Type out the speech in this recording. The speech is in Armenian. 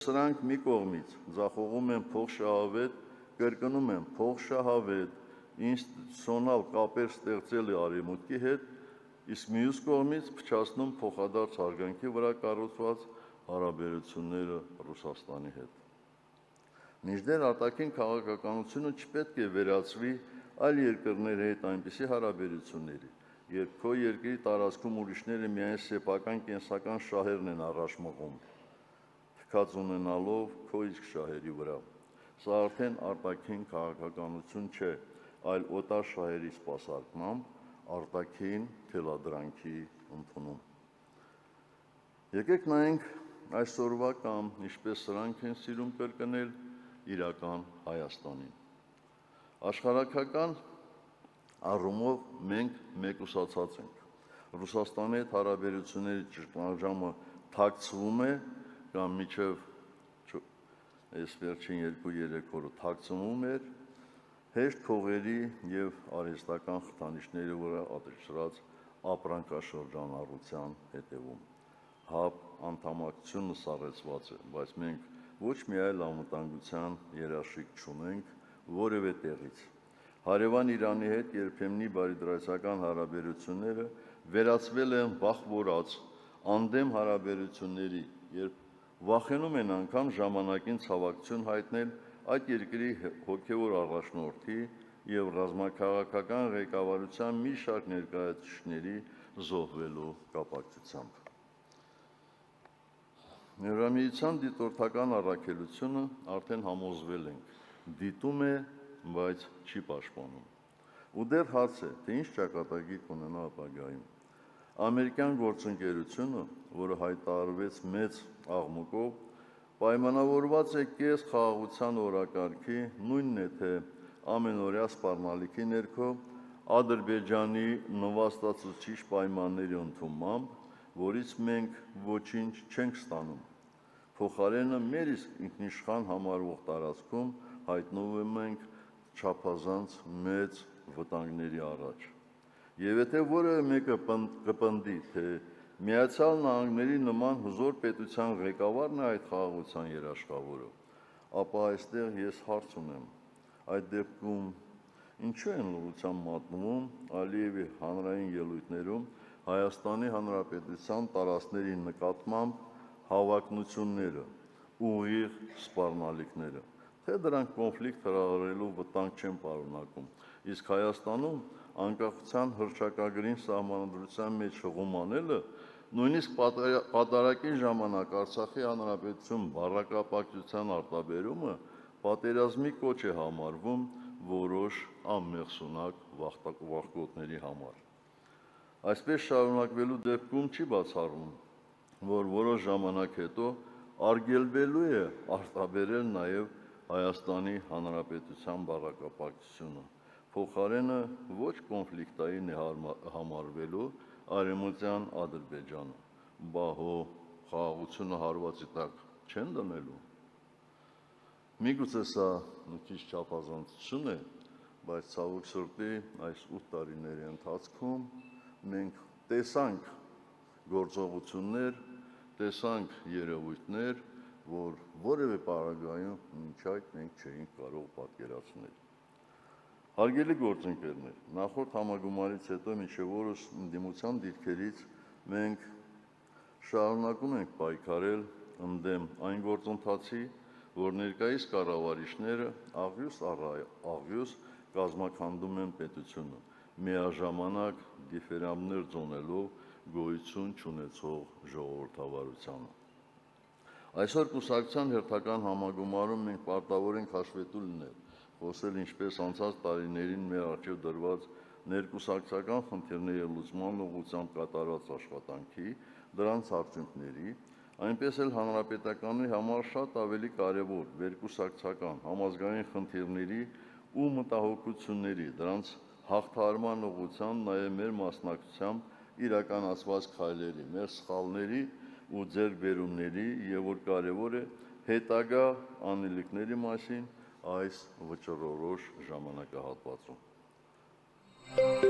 Սրանք մի կողմից ձախողում են փոխշահավետ, կրկնում են փոխշահավետ ինստիտուցիոնալ կապեր ստեղծել է Արևմուտքի հետ, իսկ մյուս կողմից փչացնում փոխադարձ հարգանքի վրա կառուցված հարաբերությունները Ռուսաստանի հետ։ Մինչդեռ արտաքին քաղաքականությունը չպետք է վերածվի այլ երկրների հետ այնպիսի հարաբերությունների, երբ քո երկրի տարածքում ուրիշները միայն սեփական կենսական շահերն են առաջ մղում, թքած ունենալով քո իսկ շահերի վրա։ Սա արդեն արտաքին քաղաքականություն չէ, այլ օտար շահերի սպասարկմամբ արտաքին թելադրանքի ընդունում։ Եկեք նայենք այսօրվա կամ ինչպես սրանք են սիրում կրկնել իրական Հայաստանին։ Աշխարհակական առումով մենք մեկուսացած ենք։ Ռուսաստանի հետ հարաբերությունների ճգնաժամը թաքցվում է կամ մինչև այս վերջին 2-3 օրը թաքցվում էր հեշտ փողերի եւ արհեստական խթանիչների վրա ադրեցրած ապրանքաշրջանառության հետևում։ ՀԱՊ անդամակցությունը սառեցված է, բայց մենք ոչ մի այլ անվտանգության երաշխիք չունենք որևէ տեղից։ Հարևան Իրանի հետ երբեմնի բարիդրացական հարաբերությունները վերածվել են վախվորած անդեմ հարաբերությունների, երբ վախենում են անգամ ժամանակին ցավակցություն հայտնել այդ երկրի հոգևոր առաջնորդի եւ ռազմաքաղաքական ղեկավարության մի շարք ներկայացուցիչների զոհվելու կապակցությամբ։ Եվրամիության դիտորդական առաքելությունը արդեն համոզվել ենք, դիտում է, բայց չի պաշտպանում։ Ու դեռ հարց է, թե ինչ ճակատագիր կունենա ապագայում։ Ամերիկյան գործընկերությունը, որը հայտարարվեց մեծ աղմուկով, պայմանավորված է կես խաղաղության օրակարգի, նույնն է թե ամենօրյա սպառնալիքի ներքո Ադրբեջանի նվաստացուցիչ պայմանների ընդունմամբ, որից մենք ոչինչ չենք ստանում։ Փոխարենը մեր իսկ ինքնիշխան համարվող տարածքում հայտնվում ենք չափազանց մեծ վտանգների առաջ։ Եվ եթե որևէ մեկը կպնդի, թե Միացյալ Նահանգների նման հզոր պետության ղեկավարն է այդ խաղաղության երաշխավորը, ապա այստեղ ես հարց ունեմ, այդ դեպքում ինչու են լռության մատնվում Ալիևի հանրային ելույթներում Հայաստանի Հանրապետության տարածքների նկատմամբ հավակնությունները, ուղիղ սպառնալիքները, թե դրանք կոնֆլիկտ հրահրելու վտանգ չեն պարունակում, իսկ Հայաստանում անկախության հռչակագրին սահմանադրության մեջ հղում անելը, նույնիսկ պատարակի ժամանակ Արցախի Հանրապետություն բառակապակցության արտաբերումը պատերազմի կոչ է համարվում որոշ անմեղսունակ վախկոտների համար։ Այսպես շարունակվելու դեպքում չի բացառվում, որ որոշ ժամանակ հետո արգելվելու է արտաբերել նաև Հայաստանի Հանրապետության բառակապակցությունը, փոխարենը ոչ կոնֆլիկտային է համարվելու Արևմտյան Ադրբեջանը, բա հո խաղաղությունը հարվածի տակ չեն դնելու։ Միգուցե սա մի քիչ չափազանցություն է, բայց ցավոք սրտի այս 8 տարիների ընթացքում մենք տեսանք գործողություններ, տեսանք երևույթներ, որ որևէ պարագայում մինչ այդ մենք չէինք կարող պատկերացնել։ Հարգելի գործընկերներ, նախորդ համագումարից հետո մինչև օրս ընդդիմության դիրքերից մենք շարունակում ենք պայքարել ընդդեմ այն գործընթացի, որ ներկայիս կառավարիչները աղյուս առ աղյուս կազմաքանդում են պետությունը, միաժամանակ դիֆերամներ ձոնելով գոյություն չունեցող ժողովրդավարությանը։ Այսօր կուսակցության հերթական համագումարում մենք պարտավոր ենք հաշվետու լինել, խոսել ինչպես անցած տարիներին մեր առջև դրված ներկուսակցական խնդիրների լուծման ուղղությամբ կատարված աշխատանքի, դրանց արդյունքների, այնպես էլ հանրապետականի համար շատ ավելի կարևոր վերկուսակցական համազգային խնդիրների ու մտահոգությունների, դրանց հաղթահարման ուղղությամբ նաև մեր մասնակցությամբ իրականացված քայլերի, մեր սխալների ու ձեռքբերումների եւ որ կարևոր է հետագա անելիքների մասին այս վճռորոշ ժամանակահատվածում։